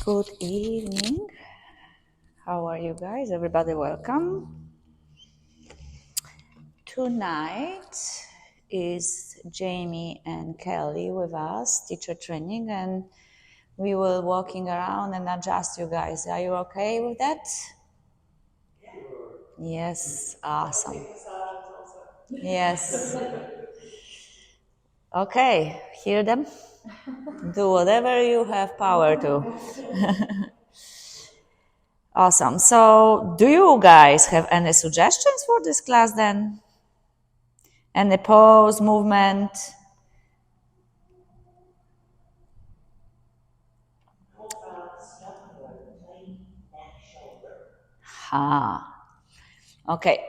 Good evening. How are you guys? Everybody welcome. Tonight is Jamie and Kelly with us, teacher training, and we will walking around and adjust you guys. Are you okay with that? Yes, awesome. Yes. Okay, hear them? Do whatever you have power to. Awesome. So, do you guys have any suggestions for this class then? Any pose, movement? Okay.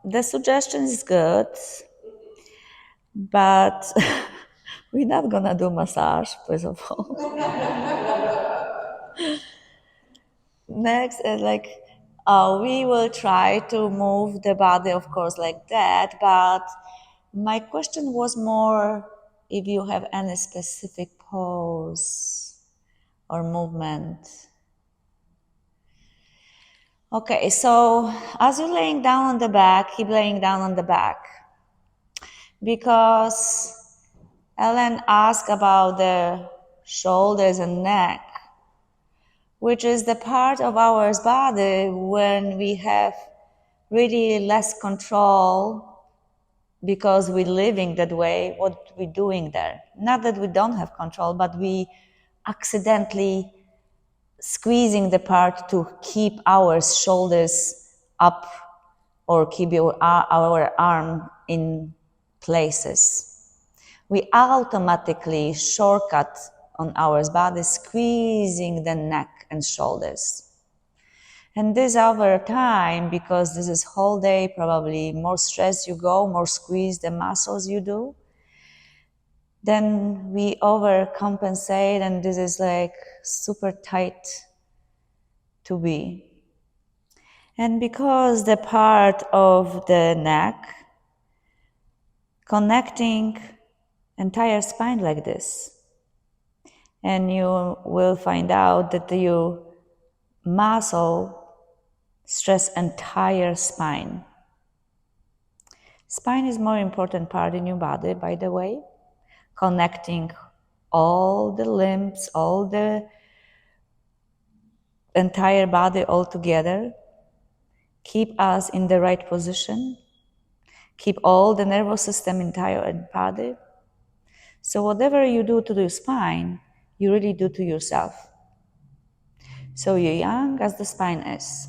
The suggestion is good, but we're not gonna do massage, first of all. Next is we will try to move the body, of course, like that, but my question was more if you have any specific pose or movement. Okay, so as you're laying down on the back, keep laying down on the back. Because Ellen asked about the shoulders and neck, which is the part of our body when we have really less control because we're living that way, what we're doing there. Not that we don't have control, but we accidentally squeezing the part to keep our shoulders up or keep our arm in places. We automatically shortcut on our body, squeezing the neck and shoulders. And this over time, because this is whole day, probably more stress you go, more squeeze the muscles you do, then we overcompensate, and this is like super tight to be. And because the part of the neck connecting entire spine like this, and you will find out that you muscle stress entire spine. Spine is more important part in your body, by the way, connecting all the limbs, all the entire body all together, keep us in the right position, keep all the nervous system entire body. So whatever you do to the spine, you really do to yourself. So you're young as the spine is.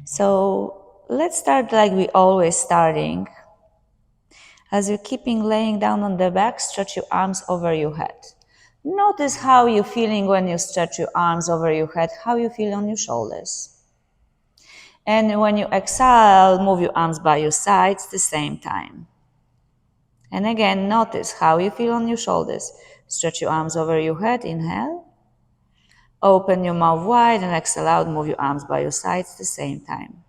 So let's start like we always starting. As you're keeping laying down on the back, stretch your arms over your head. Notice how you're feeling when you stretch your arms over your head, how you feel on your shoulders. And when you exhale, move your arms by your sides at the same time. And again, notice how you feel on your shoulders. Stretch your arms over your head, inhale. Open your mouth wide and exhale out, move your arms by your sides at the same time.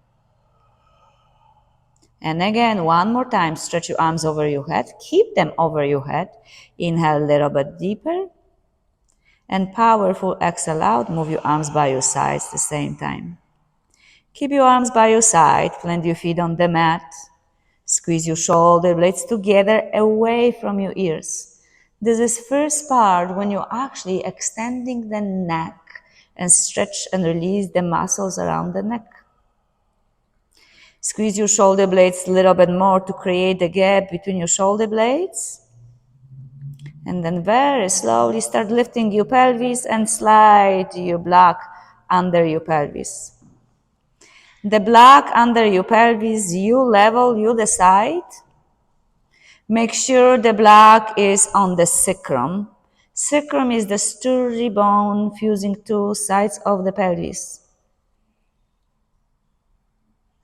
And again, one more time, stretch your arms over your head. Keep them over your head. Inhale a little bit deeper. And powerful exhale out, move your arms by your sides at the same time. Keep your arms by your side, plant your feet on the mat. Squeeze your shoulder blades together away from your ears. This is first part when you're actually extending the neck and stretch and release the muscles around the neck. Squeeze your shoulder blades a little bit more to create the gap between your shoulder blades. And then very slowly start lifting your pelvis and slide your block under your pelvis. The block under your pelvis, you level, you decide. Make sure the block is on the sacrum. Sacrum is the sturdy bone fusing two sides of the pelvis.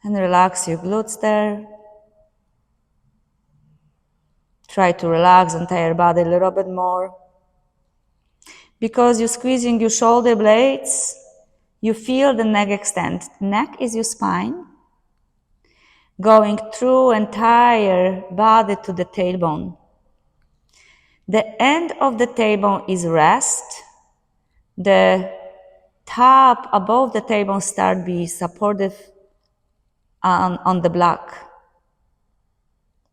And relax your glutes there. Try to relax the entire body a little bit more. Because you're squeezing your shoulder blades, you feel the neck extend. Neck is your spine, going through entire body to the tailbone. The end of the table is rest. The top above the table start be supportive on the block.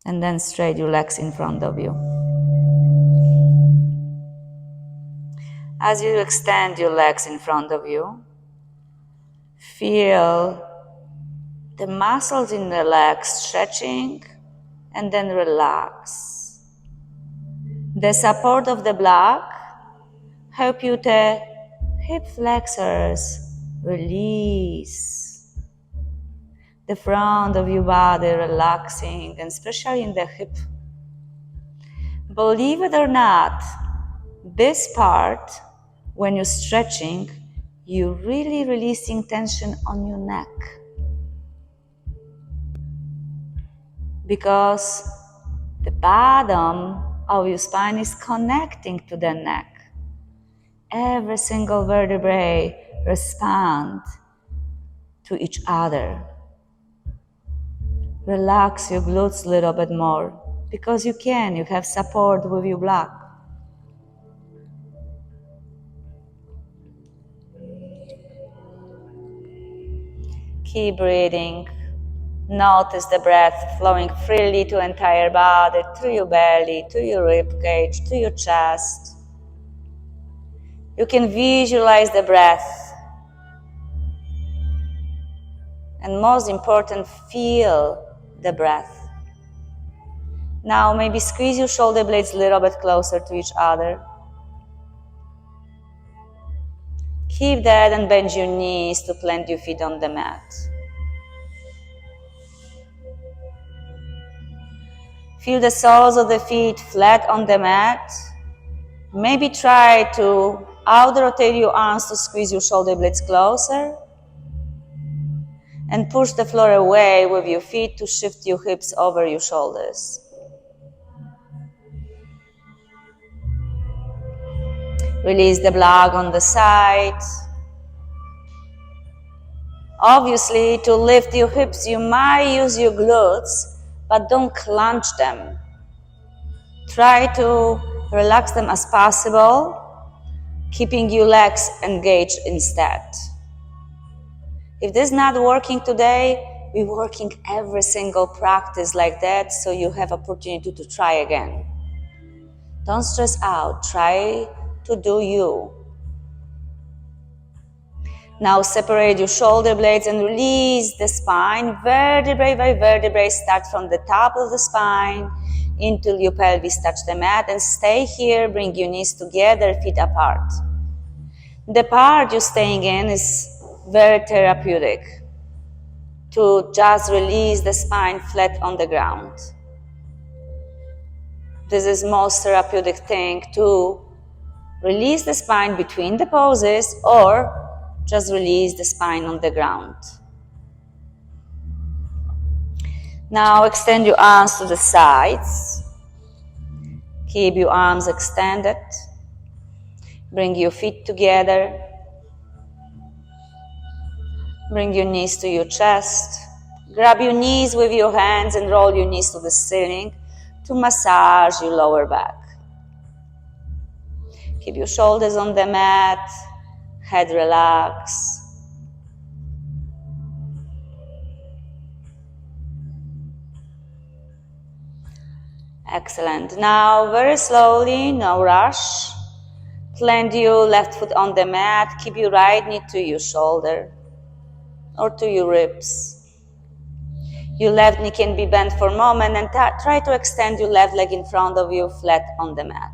And then straight your legs in front of you. As you extend your legs in front of you, feel the muscles in the legs stretching and then relax. The support of the block help you to hip flexors release. The front of your body relaxing, and especially in the hip. Believe it or not, this part, when you're stretching, you're really releasing tension on your neck. Because the bottom of your spine is connecting to the neck. Every single vertebrae respond to each other. Relax your glutes a little bit more, because you can, you have support with your block. Keep breathing. Notice the breath flowing freely to entire body, through your belly, to your rib cage, to your chest. You can visualize the breath. And most important, feel the breath. Now maybe squeeze your shoulder blades a little bit closer to each other. Keep that and bend your knees to plant your feet on the mat. Feel the soles of the feet flat on the mat. Maybe try to out-rotate your arms to squeeze your shoulder blades closer. And push the floor away with your feet to shift your hips over your shoulders. Release the block on the side. Obviously, to lift your hips, you might use your glutes, but don't clench them. Try to relax them as possible, keeping your legs engaged instead. If this is not working today, we're working every single practice like that, so you have opportunity to try again. Don't stress out. Try to do you. Now separate your shoulder blades and release the spine. Vertebrae by vertebrae, start from the top of the spine until your pelvis touch the mat, and stay here. Bring your knees together, feet apart. The part you're staying in is very therapeutic, to just release the spine flat on the ground. This is most therapeutic thing, to release the spine between the poses or just release the spine on the ground. Now extend your arms to the sides. Keep your arms extended. Bring your feet together. Bring your knees to your chest. Grab your knees with your hands and roll your knees to the ceiling to massage your lower back. Keep your shoulders on the mat. Head relax. Excellent. Now, very slowly, no rush. Plant your left foot on the mat. Keep your right knee to your shoulder or to your ribs. Your left knee can be bent for a moment, and try to extend your left leg in front of you, flat on the mat.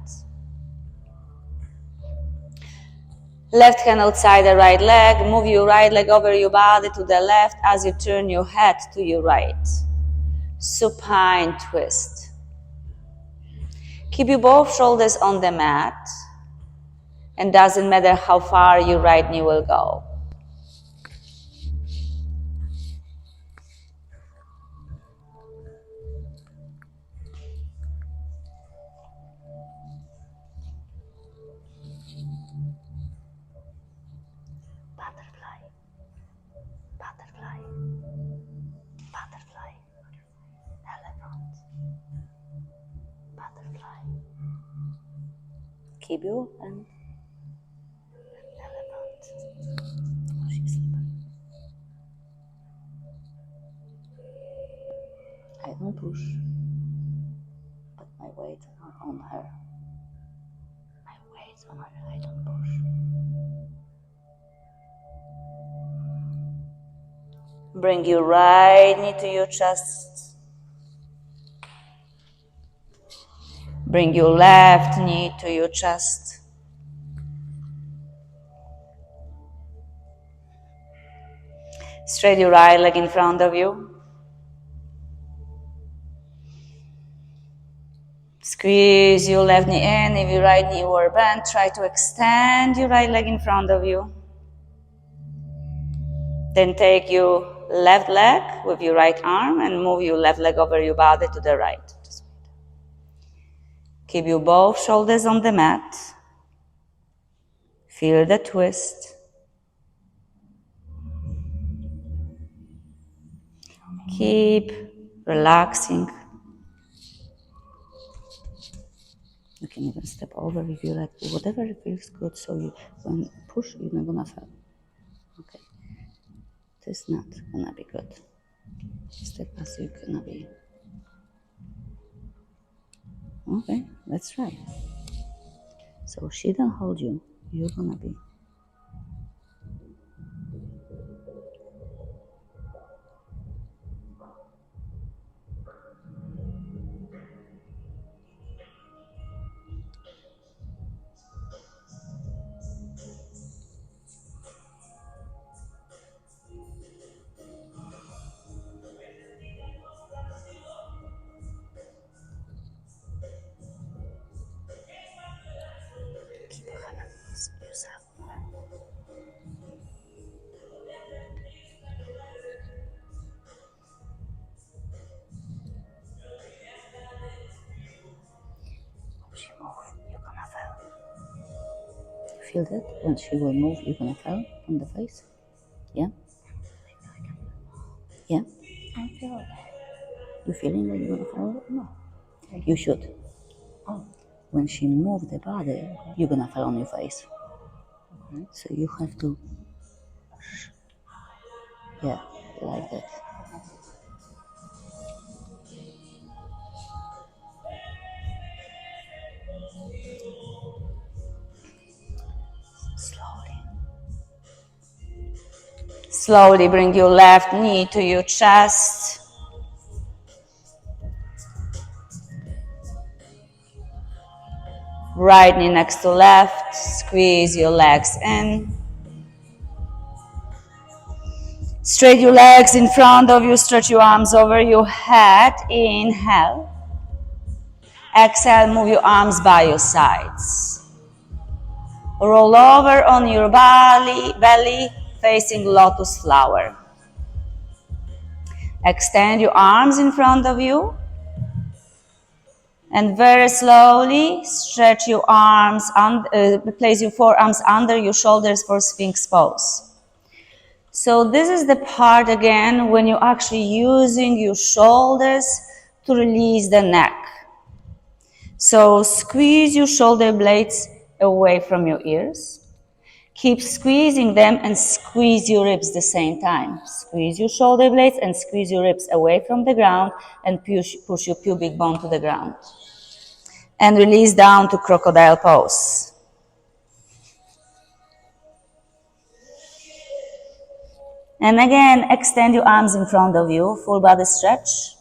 Left hand outside the right leg. Move your right leg over your body to the left as you turn your head to your right. Supine twist. Keep your both shoulders on the mat, and doesn't matter how far your right knee will go. Butterfly, butterfly, butterfly, elephant, butterfly, keep you and elephant. I don't push, but my weight on her. My weight on her, I don't push. Bring your right knee to your chest. Bring your left knee to your chest. Straight your right leg in front of you. Squeeze your left knee in. If your right knee were bent, try to extend your right leg in front of you. Then take your left leg with your right arm and move your left leg over your body to the right. Keep your both shoulders on the mat. Feel the twist. Keep relaxing. You can even step over if you like, whatever feels good, so you, when you push, you're not gonna fall. Okay. This is not gonna be good. Step as you're gonna be. Okay, let's try. So she don't hold you, you're gonna be. Feel that? When she will move, you're gonna fall on the face? Yeah? Yeah? I feel it. You feeling that you're gonna fall? No. You should. Oh. When she moves the body, you're gonna fall on your face. Okay? So you have to, yeah, like that. Slowly bring your left knee to your chest. Right knee next to left. Squeeze your legs in. Straight your legs in front of you. Stretch your arms over your head. Inhale. Exhale, move your arms by your sides. Roll over on your belly facing lotus flower. Extend your arms in front of you. And very slowly stretch your arms, place your forearms under your shoulders for Sphinx pose. So this is the part again when you're actually using your shoulders to release the neck. So squeeze your shoulder blades away from your ears. Keep squeezing them and squeeze your ribs at the same time. Squeeze your shoulder blades and squeeze your ribs away from the ground and push your pubic bone to the ground. And release down to crocodile pose. And again, extend your arms in front of you, full body stretch.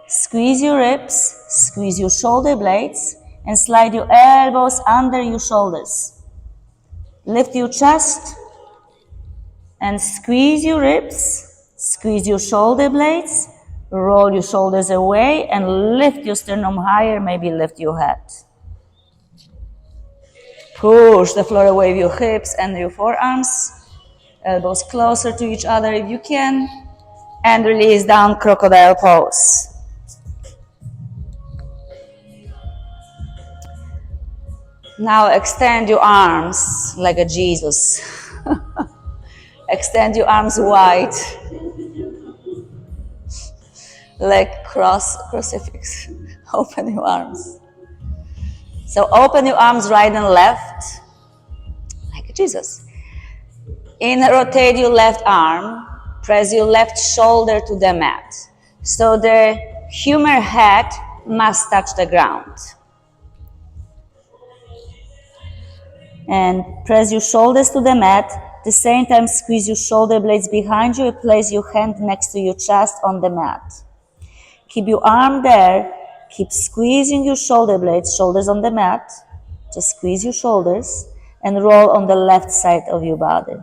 Squeeze your ribs, squeeze your shoulder blades, and slide your elbows under your shoulders. Lift your chest and squeeze your ribs, squeeze your shoulder blades, roll your shoulders away and lift your sternum higher, maybe lift your head. Push the floor away with your hips and your forearms, elbows closer to each other if you can, and release down crocodile pose. Now extend your arms like a Jesus. Extend your arms wide, like crucifix. Open your arms. So open your arms right and left, like Jesus. Rotate your left arm, press your left shoulder to the mat. So the human head must touch the ground. And press your shoulders to the mat. At the same time, squeeze your shoulder blades behind you and place your hand next to your chest on the mat. Keep your arm there. Keep squeezing your shoulder blades, shoulders on the mat. Just squeeze your shoulders and roll on the left side of your body.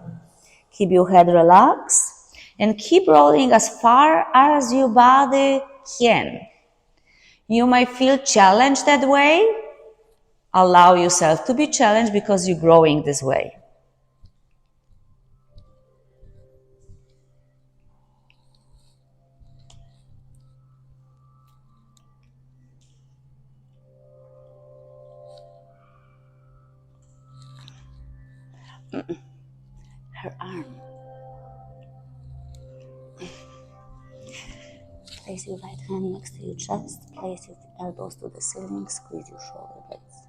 Keep your head relaxed and keep rolling as far as your body can. You might feel challenged that way. Allow yourself to be challenged because you're growing this way. Her arm. Place your right hand next to your chest. Place your elbows to the ceiling. Squeeze your shoulder blades.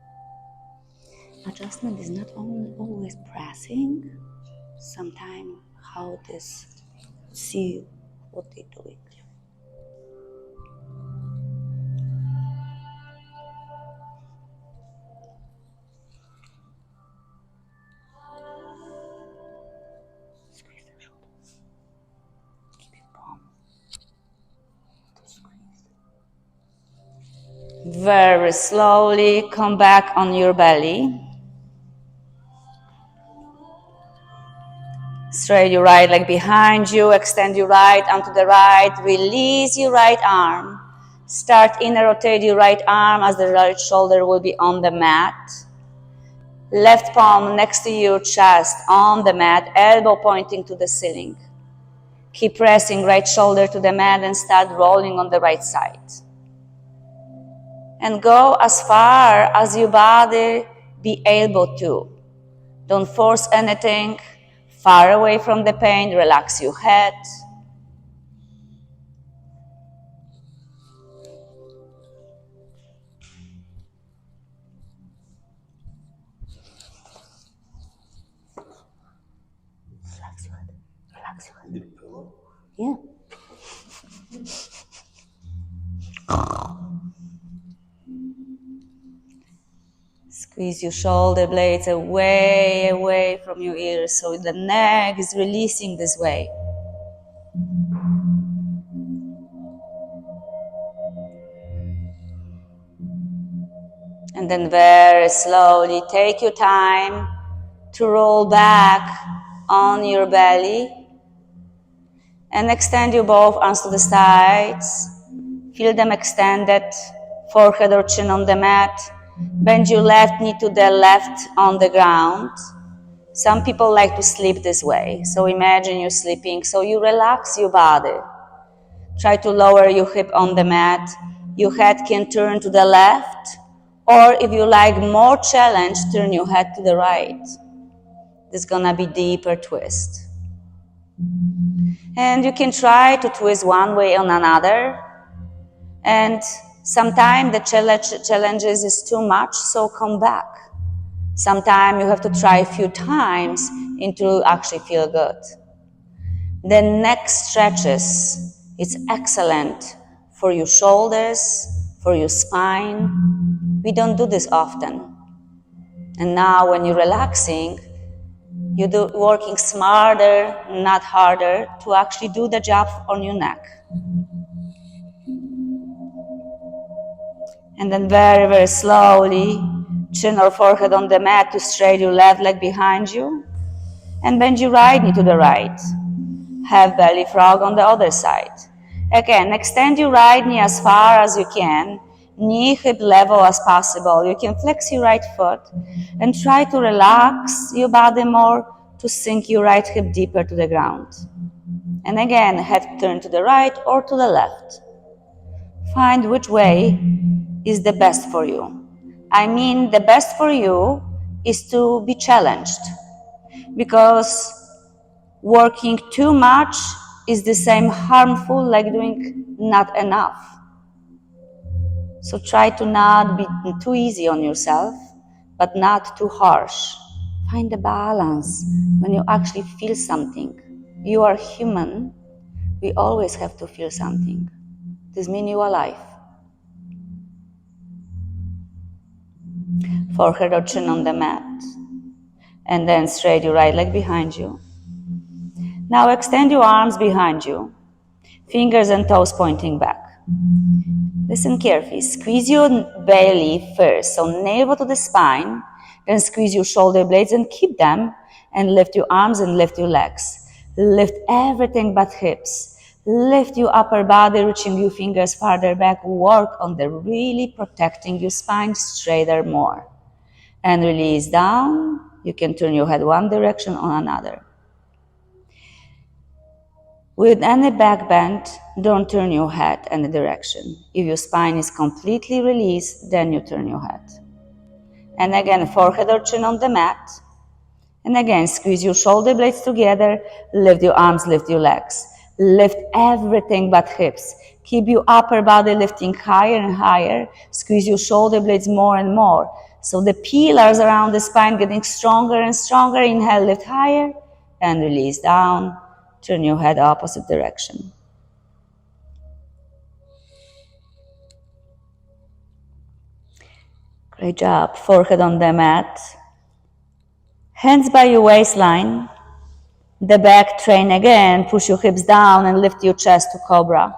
Adjustment is not only always pressing. Sometimes how this see what they're doing. Squeeze the shoulders. Keep your palm to squeeze. Very slowly come back on your belly. Straight your right leg behind you. Extend your right arm to the right. Release your right arm. Start inner rotate your right arm as the right shoulder will be on the mat. Left palm next to your chest on the mat, elbow pointing to the ceiling. Keep pressing right shoulder to the mat and start rolling on the right side. And go as far as your body be able to. Don't force anything. Far away from the pain, relax your head. Relax your head. Relax your head. Yeah. Squeeze your shoulder blades away from your ears so the neck is releasing this way. And then very slowly take your time to roll back on your belly and extend your both arms to the sides. Feel them extended, forehead or chin on the mat. Bend your left knee to the left on the ground. Some people like to sleep this way. So imagine you're sleeping, so you relax your body. Try to lower your hip on the mat. Your head can turn to the left, or if you like more challenge, turn your head to the right. This is gonna be deeper twist. And you can try to twist one way or another. And sometimes the challenges is too much, so come back. Sometimes you have to try a few times until you actually feel good. The neck stretches. It's excellent for your shoulders, for your spine. We don't do this often. And now when you're relaxing, you're working smarter, not harder, to actually do the job on your neck. And then very, very slowly, chin or forehead on the mat to straight your left leg behind you. And bend your right knee to the right. Have belly frog on the other side. Again, extend your right knee as far as you can. Knee hip level as possible. You can flex your right foot and try to relax your body more to sink your right hip deeper to the ground. And again, head turn to the right or to the left. Find which way is the best for you. I mean, the best for you is to be challenged, because working too much is the same harmful like doing not enough. So try to not be too easy on yourself, but not too harsh. Find the balance when you actually feel something. You are human. We always have to feel something. This means you are alive. Forehead or chin on the mat. And then straight your right leg behind you. Now extend your arms behind you. Fingers and toes pointing back. Listen carefully. Squeeze your belly first. So navel to the spine. Then squeeze your shoulder blades and keep them. And lift your arms and lift your legs. Lift everything but hips. Lift your upper body, reaching your fingers farther back. Work on the really protecting your spine straighter more. And release down. You can turn your head one direction or another. With any back bend, don't turn your head any direction. If your spine is completely released, then you turn your head. And again, forehead or chin on the mat. And again, squeeze your shoulder blades together, lift your arms, lift your legs. Lift everything but hips. Keep your upper body lifting higher and higher. Squeeze your shoulder blades more and more. So the pillars around the spine getting stronger and stronger. Inhale, lift higher, and release down. Turn your head opposite direction. Great job. Forehead on the mat. Hands by your waistline. The back train again. Push your hips down and lift your chest to cobra.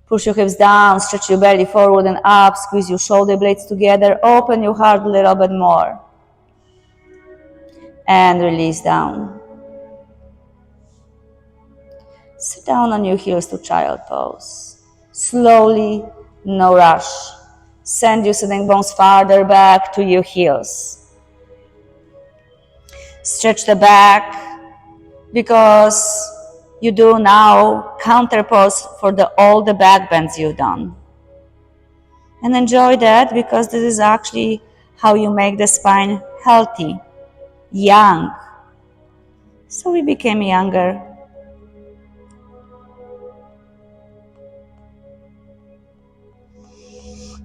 Push your hips down, stretch your belly forward and up. Squeeze your shoulder blades together. Open your heart a little bit more. And release down. Sit down on your heels to child pose. Slowly, no rush. Send your sitting bones farther back to your heels. Stretch the back because you do now counter pose for all the back bends you've done. And enjoy that because this is actually how you make the spine healthy, young. So we became younger.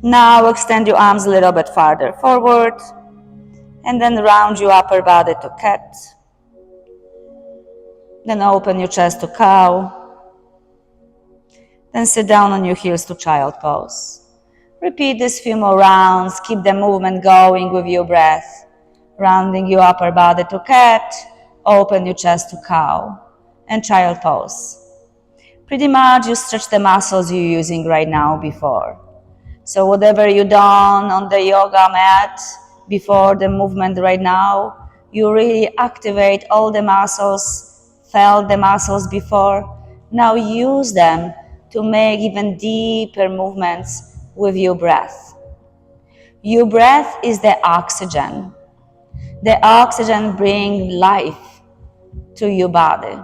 Now extend your arms a little bit farther forward and then round your upper body to cat. Then open your chest to cow. Then sit down on your heels to child pose. Repeat this few more rounds. Keep the movement going with your breath. Rounding your upper body to cat. Open your chest to cow. And child pose. Pretty much you stretch the muscles you're using right now before. So whatever you done on the yoga mat before the movement right now, you really activate all the muscles, felt the muscles before. Now use them to make even deeper movements with your breath. Your breath is the oxygen. The oxygen brings life to your body.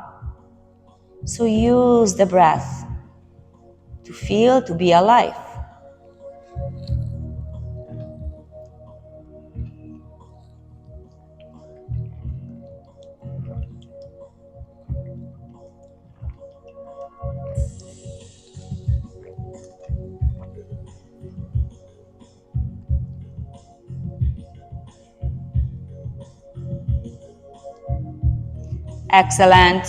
So use the breath to feel, to be alive. Excellent.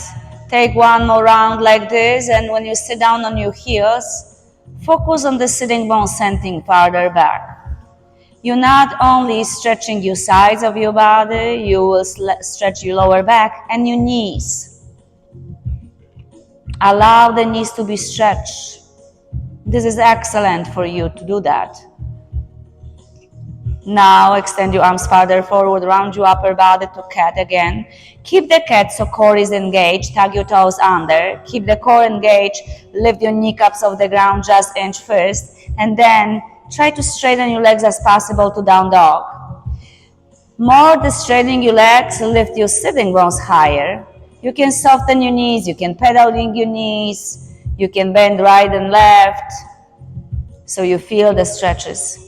Take one more round like this, and when you sit down on your heels, focus on the sitting bones sending farther back. You're not only stretching your sides of your body, you will stretch your lower back and your knees. Allow the knees to be stretched. This is excellent for you to do that. Now extend your arms farther forward, round your upper body to cat again. Keep the cat so core is engaged, tug your toes under. Keep the core engaged, lift your kneecaps off the ground just inch first, and then try to straighten your legs as possible to down dog. More than straightening your legs, lift your sitting bones higher. You can soften your knees, you can pedaling your knees, you can bend right and left, so you feel the stretches.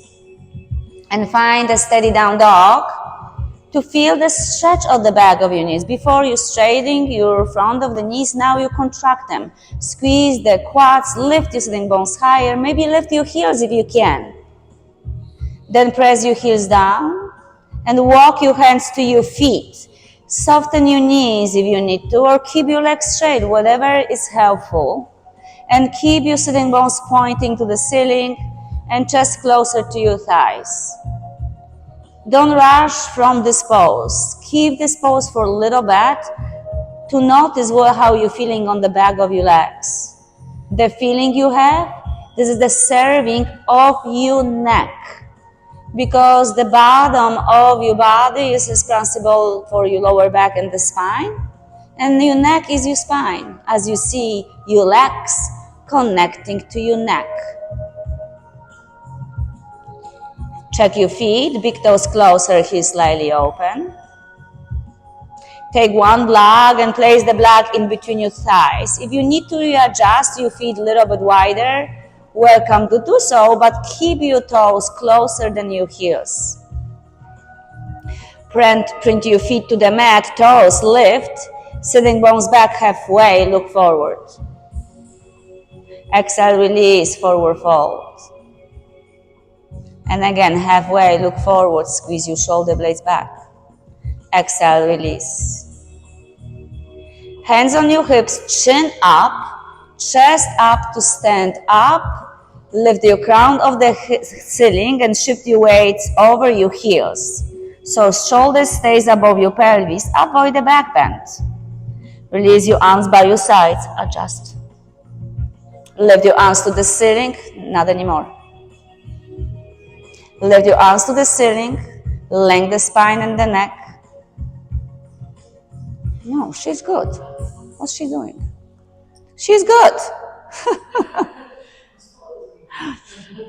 And find a steady down dog to feel the stretch of the back of your knees. Before you straightening your front of the knees, now you contract them. Squeeze the quads, lift your sitting bones higher, maybe lift your heels if you can. Then press your heels down and walk your hands to your feet. Soften your knees if you need to, or keep your legs straight, whatever is helpful. And keep your sitting bones pointing to the ceiling and chest closer to your thighs. Don't rush from this pose. Keep this pose for a little bit to notice how you're feeling on the back of your legs. The feeling you have, this is the serving of your neck, because the bottom of your body is responsible for your lower back and the spine, and your neck is your spine, as you see your legs connecting to your neck. Check your feet, big toes closer, heels slightly open. Take one block and place the block in between your thighs. If you need to readjust your feet a little bit wider, welcome to do so, but keep your toes closer than your heels. Print your feet to the mat, toes lift, sitting bones back halfway, look forward. Exhale, release, forward fold. And again, halfway, look forward, squeeze your shoulder blades back. Exhale, release. Hands on your hips, chin up, chest up to stand up. Lift your crown of the ceiling and shift your weights over your heels. So shoulders stays above your pelvis. Avoid the back bend. Release your arms by your sides. Adjust. Lift your arms to the ceiling. Not anymore. Lift your arms to the ceiling. Lengthen the spine and the neck. No, she's good. What's she doing? She's good.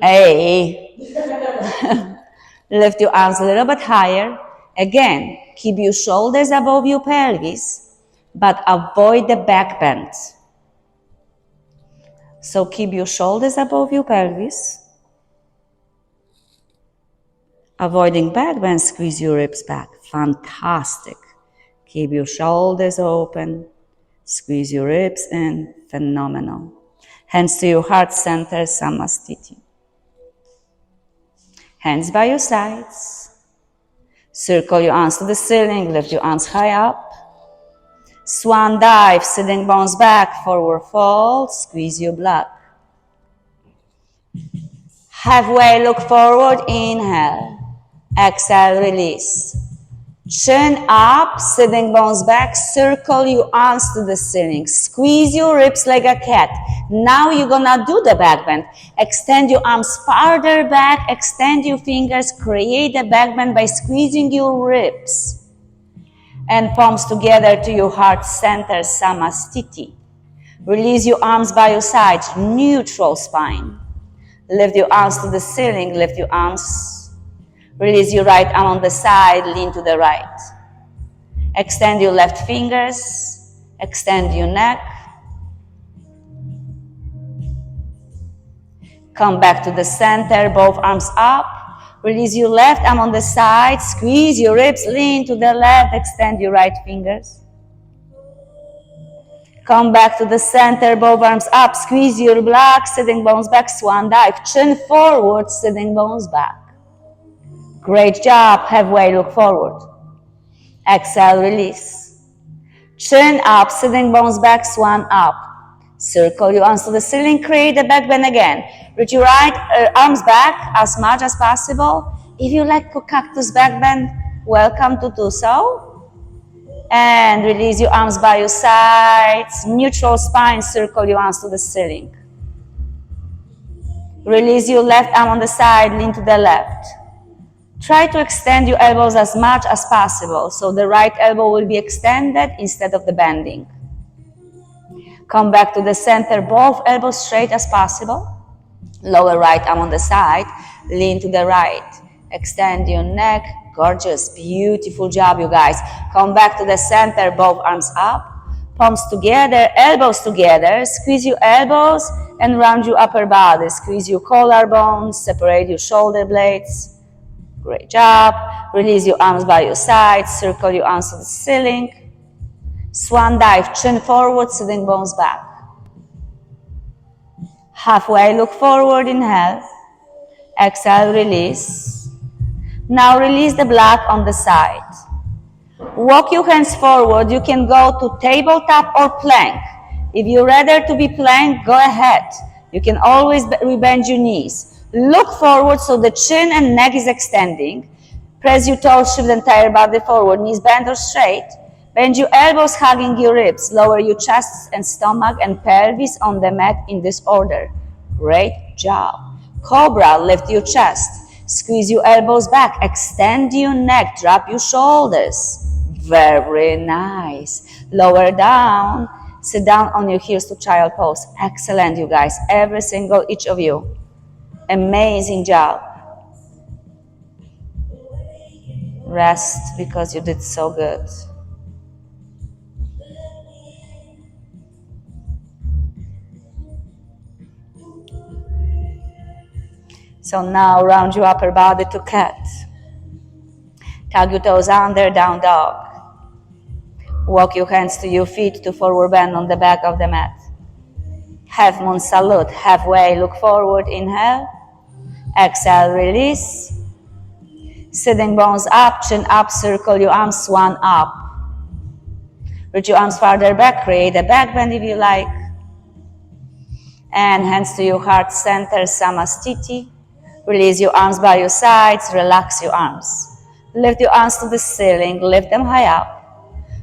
Hey. Lift your arms a little bit higher. Again, keep your shoulders above your pelvis, but avoid the back bend. So keep your shoulders above your pelvis. Avoiding back bend, squeeze your ribs back. Fantastic. Keep your shoulders open. Squeeze your ribs in. Phenomenal. Hands to your heart center, Samastiti. Hands by your sides. Circle your arms to the ceiling. Lift your arms high up. Swan dive, sitting bones back, forward fold. Squeeze your block. Halfway, look forward. Inhale. Exhale, release. Chin up, sitting bones back, circle your arms to the ceiling. Squeeze your ribs like a cat. Now you're gonna do the back bend. Extend your arms farther back, extend your fingers, create a back bend by squeezing your ribs. And palms together to your heart center, Samastiti. Release your arms by your sides, neutral spine. Lift your arms to the ceiling, lift your arms. Release your right arm on the side, lean to the right. Extend your left fingers, extend your neck. Come back to the center, both arms up. Release your left arm on the side, squeeze your ribs, lean to the left, extend your right fingers. Come back to the center, both arms up, squeeze your block, sitting bones back, swan dive, chin forward, sitting bones back. Great job. Halfway, look forward. Exhale, release. Chin up, sitting bones back, swan up. Circle your arms to the ceiling, create a back bend again. Reach your right arms back as much as possible. If you like a cactus back bend, welcome to do so. And release your arms by your sides. Neutral spine, circle your arms to the ceiling. Release your left arm on the side, lean to the left. Try to extend your elbows as much as possible, so the right elbow will be extended instead of the bending. Come back to the center, both elbows straight as possible. Lower right arm on the side, lean to the right. Extend your neck, gorgeous, beautiful job, you guys. Come back to the center, both arms up, palms together, elbows together. Squeeze your elbows and round your upper body. Squeeze your collarbones, separate your shoulder blades. Great job. Release your arms by your sides. Circle your arms to the ceiling. Swan dive, chin forward, sitting bones back. Halfway, look forward, inhale. Exhale, release. Now release the block on the side. Walk your hands forward. You can go to tabletop or plank. If you're rather to be plank, go ahead. You can always rebend your knees. Look forward so the chin and neck is extending. Press your toes, shift the entire body forward. Knees bend or straight. Bend your elbows, hugging your ribs. Lower your chest and stomach and pelvis on the mat in this order. Great job. Cobra, lift your chest. Squeeze your elbows back. Extend your neck. Drop your shoulders. Very nice. Lower down. Sit down on your heels to child pose. Excellent, you guys. Every single, each of you. Amazing job. Rest because you did so good. So now round your upper body to cat. Tug your toes under, down dog. Walk your hands to your feet to forward bend on the back of the mat. Half moon salute, halfway, look forward, inhale. Exhale, release. Sitting bones up, chin up, circle your arms, swan up. Reach your arms farther back, create a back bend if you like. And hands to your heart center, Samastiti. Release your arms by your sides, relax your arms. Lift your arms to the ceiling, lift them high up.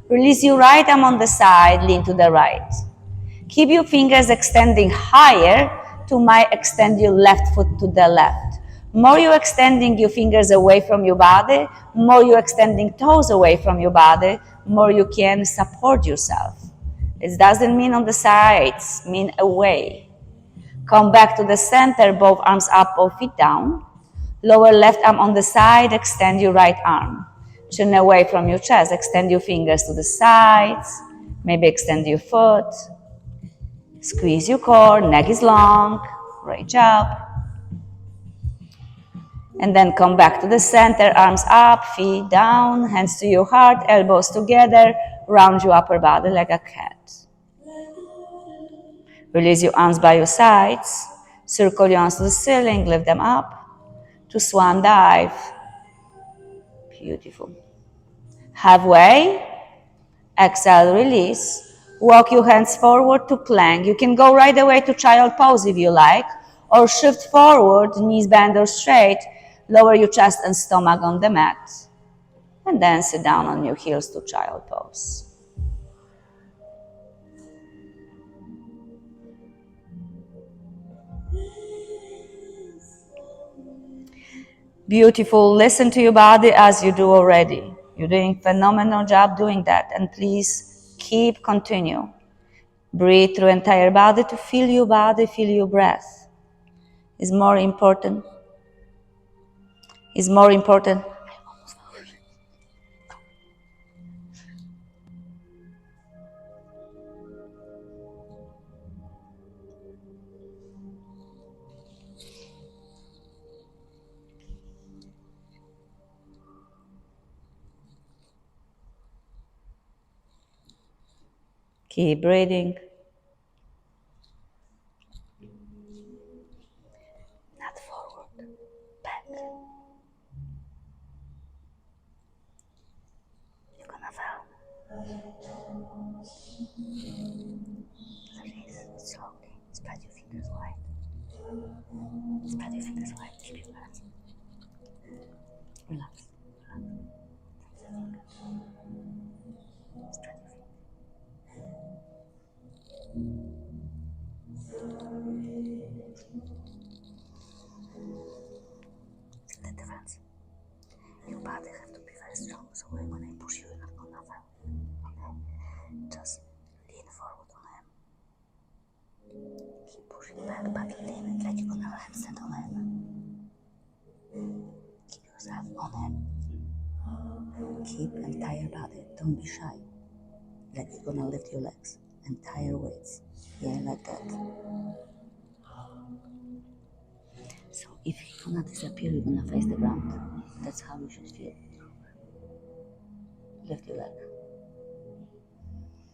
Release your right arm on the side, lean to the right. Keep your fingers extending higher to my extend your left foot to the left. More you're extending your fingers away from your body, more you're extending toes away from your body, more you can support yourself. It doesn't mean on the sides, mean away. Come back to the center, both arms up, both feet down. Lower left arm on the side, extend your right arm. Chin away from your chest, extend your fingers to the sides, maybe extend your foot. Squeeze your core, neck is long, great job. And then come back to the center, arms up, feet down, hands to your heart, elbows together, round your upper body like a cat. Release your arms by your sides, circle your arms to the ceiling, lift them up to swan dive. Beautiful. Halfway, exhale, release. Walk your hands forward to plank. You can go right away to child pose if you like, or shift forward, knees bend or straight, lower your chest and stomach on the mat, and then sit down on your heels to child pose. Beautiful. Listen to your body as you do already. You're doing a phenomenal job doing that, and please continue. Breathe through entire body to feel your body, feel your breath. Is more important. Keep breathing. Not forward, back. You're gonna fall. Release slowly. Spread your fingers wide. Spread your fingers wide. Keep your hands. Relax. Spread your fingers. The difference. Your body have to be very strong, so when I push you, you're not gonna fall. Okay? Just lean forward on him. Keep pushing back, lean it like you're gonna handstand on him. Keep yourself on him. Keep entire body. Don't be shy. Like you're gonna lift your legs. Entire weights. Yeah, like that. So if he's gonna disappear, you're gonna face the ground. That's how you should feel. Lift your leg.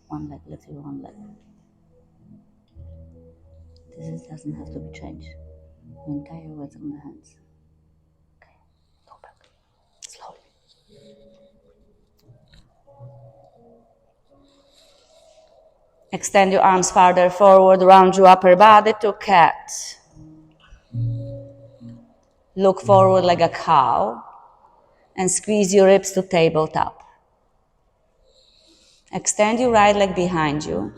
One leg, lift your one leg. This doesn't have to be changed. Your entire weight on the hands. Okay, go back. Extend your arms farther forward, round your upper body to cat. Look forward like a cow and squeeze your ribs to tabletop. Extend your right leg behind you.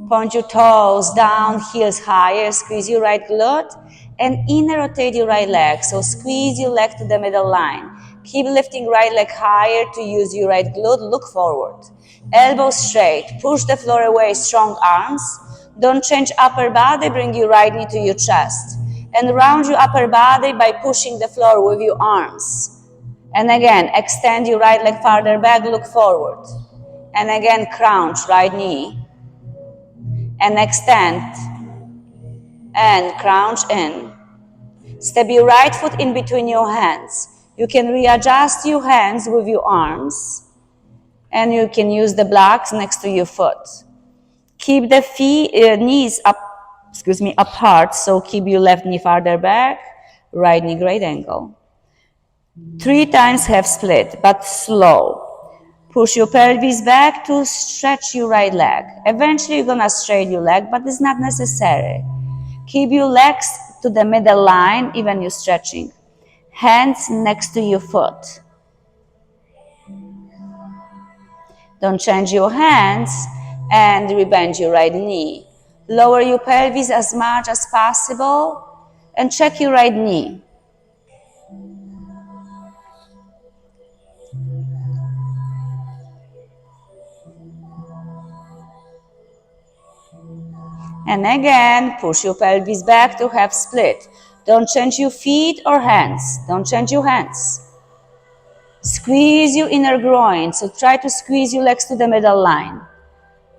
Point your toes down, heels higher, squeeze your right glute and inner rotate your right leg. So squeeze your leg to the middle line. Keep lifting right leg higher to use your right glute. Look forward. Elbows straight. Push the floor away, strong arms. Don't change upper body, bring your right knee to your chest. And round your upper body by pushing the floor with your arms. And again, extend your right leg farther back, look forward. And again, crouch, right knee. And extend. And crouch in. Step your right foot in between your hands. You can readjust your hands with your arms. And you can use the blocks next to your foot. Keep the knees apart. So keep your left knee farther back, right knee great angle. 3 times half split, but slow. Push your pelvis back to stretch your right leg. Eventually you're gonna straighten your leg, but it's not necessary. Keep your legs to the middle line, even you're stretching. Hands next to your foot. Don't change your hands and rebend your right knee. Lower your pelvis as much as possible and check your right knee. And again, push your pelvis back to half split. Don't change your feet or hands. Don't change your hands. Squeeze your inner groin. So try to squeeze your legs to the middle line.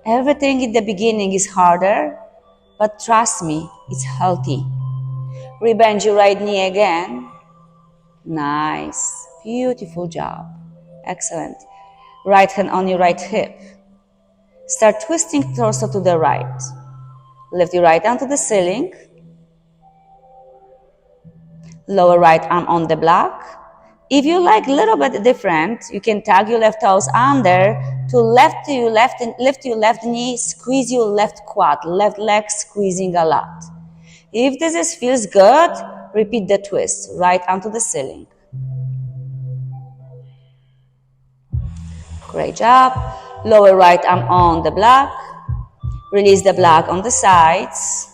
Everything in the beginning is harder, but trust me, it's healthy. Rebend your right knee again. Nice. Beautiful job. Excellent. Right hand on your right hip. Start twisting torso to the right. Lift your right arm to the ceiling. Lower right arm on the block. If you like a little bit different, you can tug your left toes under to lift your left knee, squeeze your left quad, left leg squeezing a lot. If this feels good, repeat the twist. Right arm to the ceiling. Great job. Lower right arm on the block. Release the block on the sides.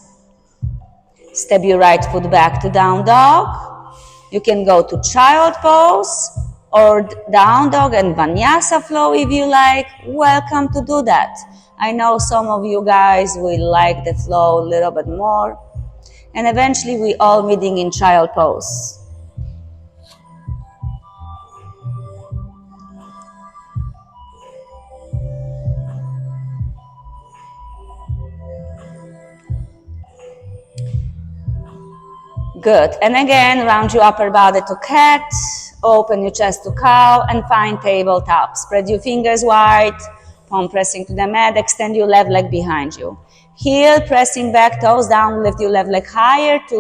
Step your right foot back to down dog. You can go to child pose or down dog and vinyasa flow if you like. Welcome to do that. I know some of you guys will like the flow a little bit more. And eventually we all meeting in child pose. Good. And again, round your upper body to cat, open your chest to cow, and find tabletop. Spread your fingers wide, palm pressing to the mat, extend your left leg behind you. Heel pressing back, toes down, lift your left leg higher to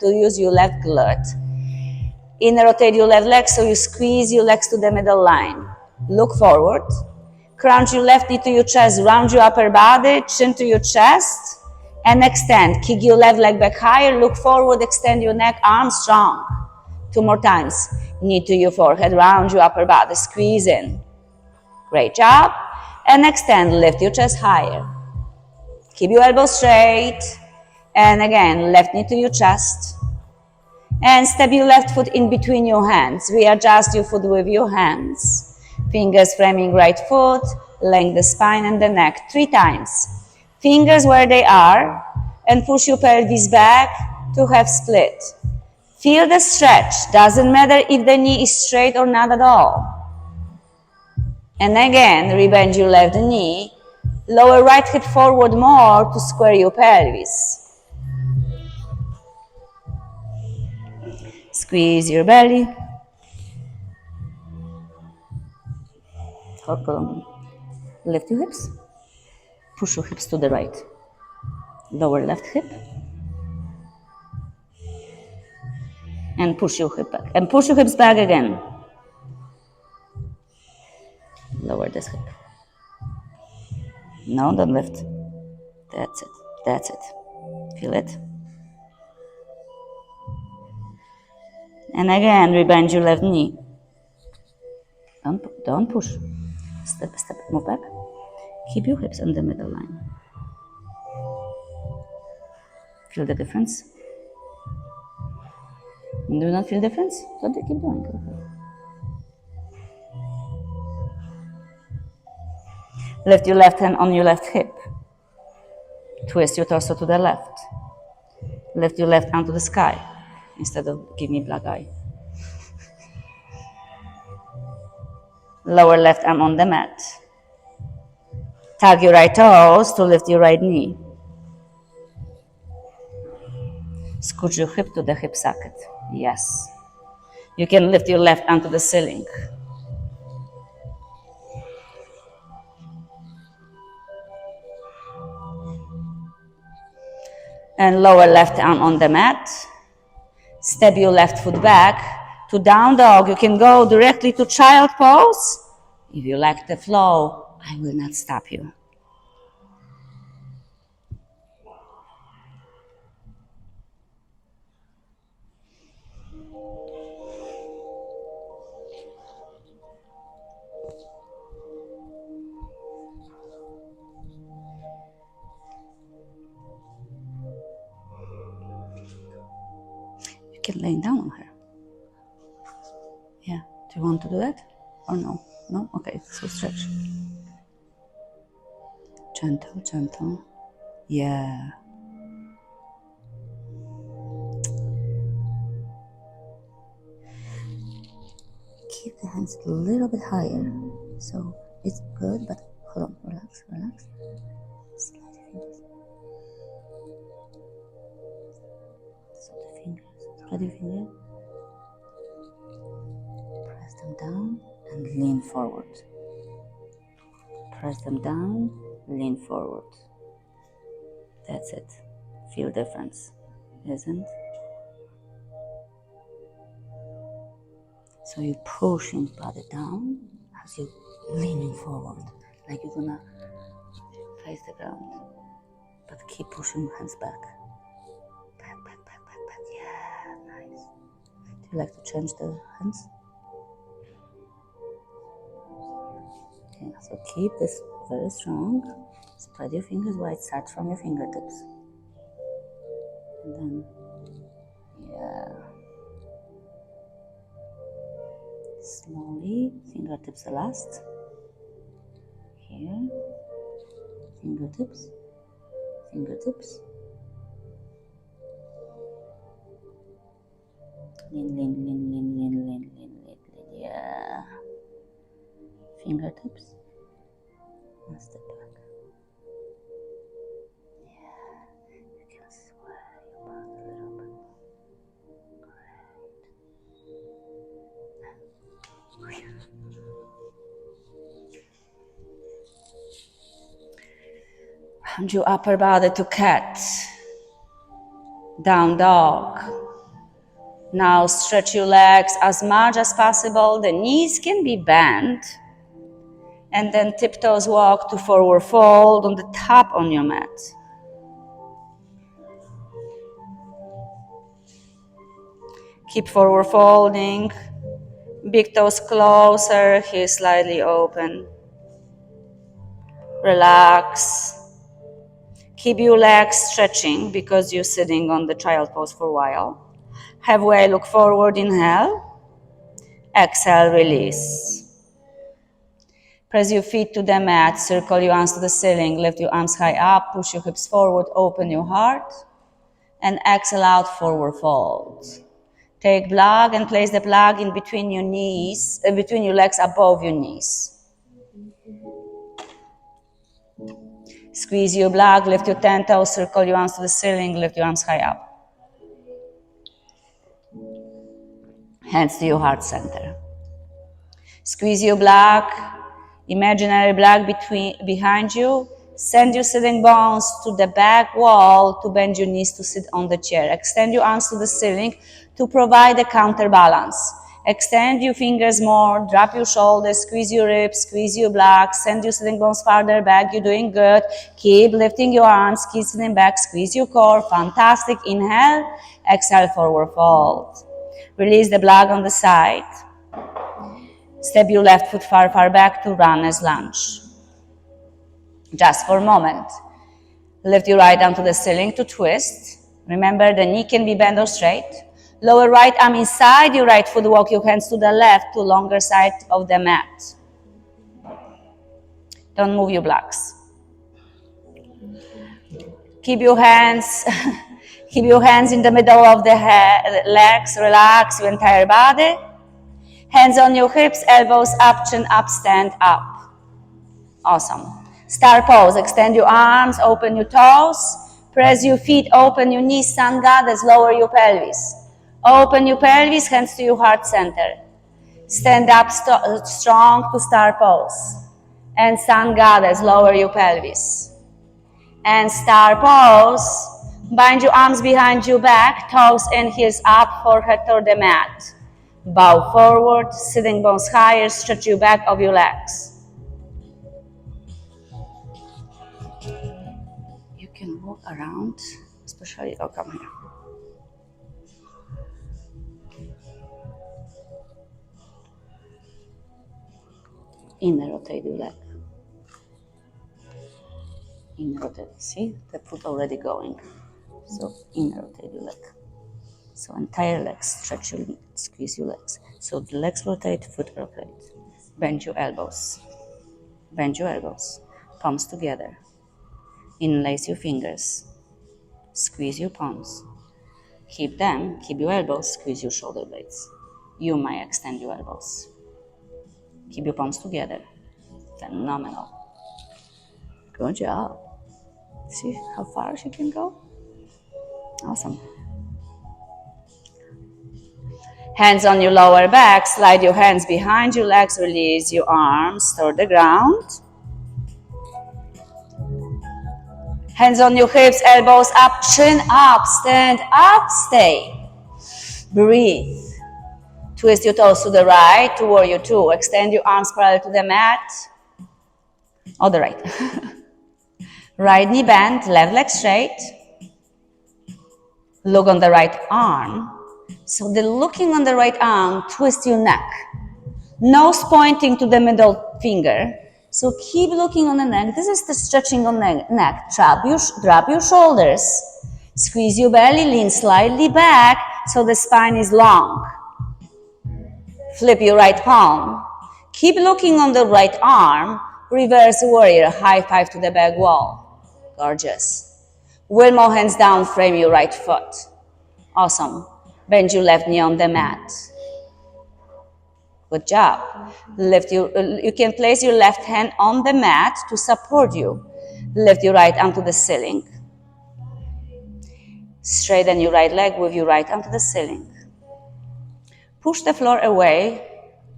use your left glute. Inner rotate your left leg so you squeeze your legs to the middle line. Look forward. Crunch your left knee to your chest, round your upper body, chin to your chest. And extend. Kick your left leg back higher. Look forward. Extend your neck. Arms strong. 2 more times. Knee to your forehead. Round your upper body. Squeeze in. Great job. And extend. Lift your chest higher. Keep your elbows straight. And again, left knee to your chest. And step your left foot in between your hands. Readjust your foot with your hands. Fingers framing right foot. Lengthen the spine and the neck. 3 times. Fingers where they are, and push your pelvis back to half split. Feel the stretch. Doesn't matter if the knee is straight or not at all. And again, rebend your left knee. Lower right hip forward more to square your pelvis. Squeeze your belly. Lift your hips. Push your hips to the right. Lower left hip. And push your hip back. And push your hips back again. Lower this hip. No, don't lift. That's it. That's it. Feel it. And again, rebend your left knee. Don't push. Step, move back. Keep your hips in the middle line. Feel the difference? Do you not feel difference? So keep doing it. Lift your left hand on your left hip. Twist your torso to the left. Lift your left arm to the sky instead of give me black eye. Lower left arm on the mat. Tug your right toes to lift your right knee. Scooch your hip to the hip socket. Yes. You can lift your left arm to the ceiling. And lower left arm on the mat. Step your left foot back to down dog. You can go directly to child pose. If you like the flow, I will not stop you. You can lay down on her. Yeah. Do you want to do that? Or no? No? Okay, so stretch. Gentle, gentle. Yeah. Keep the hands a little bit higher. So it's good, but hold on, relax, relax. Slide your fingers. Slide the fingers. Slide your fingers. Press them down and lean forward. Press them down, lean forward. That's it. Feel difference, isn't? So you're pushing body down as you're leaning forward, like you're gonna face the ground. But keep pushing hands back. Back, back, back, back, back. Yeah, nice. Do you like to change the hands? Yeah, so keep this very strong. Spread your fingers wide, start from your fingertips. And then, yeah. Slowly, fingertips the last. Here. Fingertips. Fingertips. Lean, lean, lean, lean, lean, lean, lean, lean, lean. Yeah. Fingertips. And step back. Yeah. You can sway your body a little bit. Great. Round your upper body to cat. Down dog. Now stretch your legs as much as possible. The knees can be bent. And then tiptoes walk to forward fold on the top on your mat. Keep forward folding. Big toes closer, heels slightly open. Relax. Keep your legs stretching because you're sitting on the child pose for a while. Halfway, look forward, inhale. Exhale, release. Press your feet to the mat, circle your arms to the ceiling, lift your arms high up, push your hips forward, open your heart, and exhale out, forward fold. Take block and place the block in between your knees, between your legs above your knees. Squeeze your block, lift your 10 toes, circle your arms to the ceiling, lift your arms high up. Hands to your heart center. Squeeze your block, imaginary block behind you. Send your sitting bones to the back wall to bend your knees to sit on the chair. Extend your arms to the ceiling to provide a counterbalance. Extend your fingers more, drop your shoulders, squeeze your ribs, squeeze your blocks, send your sitting bones farther back. You're doing good. Keep lifting your arms, keep sitting back, squeeze your core. Fantastic. Inhale, exhale, forward fold. Release the block on the side. Step your left foot far, far back to runner's lunge. Just for a moment. Lift your right arm to the ceiling to twist. Remember, the knee can be bent or straight. Lower right arm inside your right foot. Walk your hands to the left, to longer side of the mat. Don't move your blocks. Keep your hands in the middle of the legs. Relax your entire body. Hands on your hips, elbows up, chin up, stand up. Awesome. Star pose. Extend your arms, open your toes. Press your feet, open your knees, sun goddess, lower your pelvis. Open your pelvis, hands to your heart center. Stand up strong to star pose. And sun goddess, lower your pelvis. And star pose. Bind your arms behind your back, toes and heels up, forehead toward the mat. Bow forward, sitting bones higher, stretch your back of your legs. You can walk around, especially, come here. Inner rotate your leg. Inner rotate, see, the foot already going. So inner rotate your leg. So entire legs, stretch your, squeeze your legs. So the legs rotate, foot rotate. Bend your elbows. Bend your elbows. Palms together. Interlace your fingers. Squeeze your palms. Keep them, keep your elbows, squeeze your shoulder blades. You might extend your elbows. Keep your palms together. Phenomenal. Good job. See how far she can go? Awesome. Hands on your lower back, slide your hands behind your legs, release your arms toward the ground. Hands on your hips, elbows up, chin up, stand up, stay. Breathe. Twist your toes to the right, to warrior two. Extend your arms parallel to the mat. Or the right. Right knee bent, left leg straight. Look on the right arm. So the looking on the right arm, twist your neck. Nose pointing to the middle finger. So keep looking on the neck. This is the stretching on the neck. Drop your shoulders. Squeeze your belly, lean slightly back so the spine is long. Flip your right palm. Keep looking on the right arm. Reverse warrior, high five to the back wall. Gorgeous. One more hands down, frame your right foot. Awesome. Bend your left knee on the mat. Good job. You can place your left hand on the mat to support you. Lift your right arm to the ceiling. Straighten your right leg with your right arm to the ceiling. Push the floor away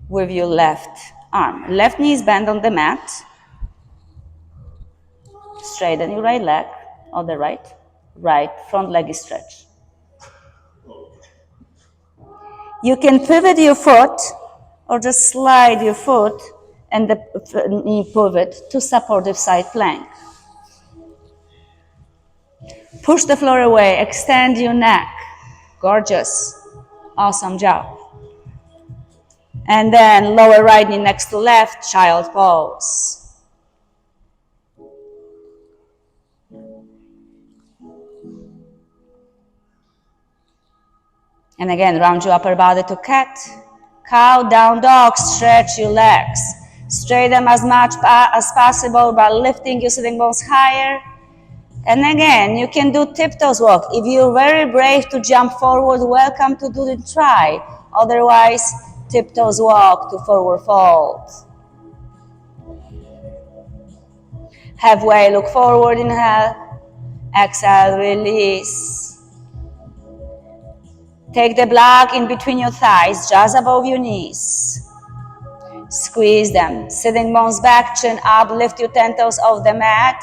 with your left arm. Left knee is bent on the mat. Straighten your right leg on the right. Right front leg is stretched. You can pivot your foot or just slide your foot and the knee pivot to supportive side plank. Push the floor away, extend your neck. Gorgeous. Awesome job. And then lower right knee next to left, child pose. And again, round your upper body to cat. Cow, down dog, stretch your legs. Straighten them as much as possible by lifting your sitting bones higher. And again, you can do tiptoes walk. If you're very brave to jump forward, welcome to do the try. Otherwise, tiptoes walk to forward fold. Halfway, look forward, inhale. Exhale, release. Take the block in between your thighs, just above your knees. Squeeze them. Sitting bones back, chin up, lift your 10 toes off the mat.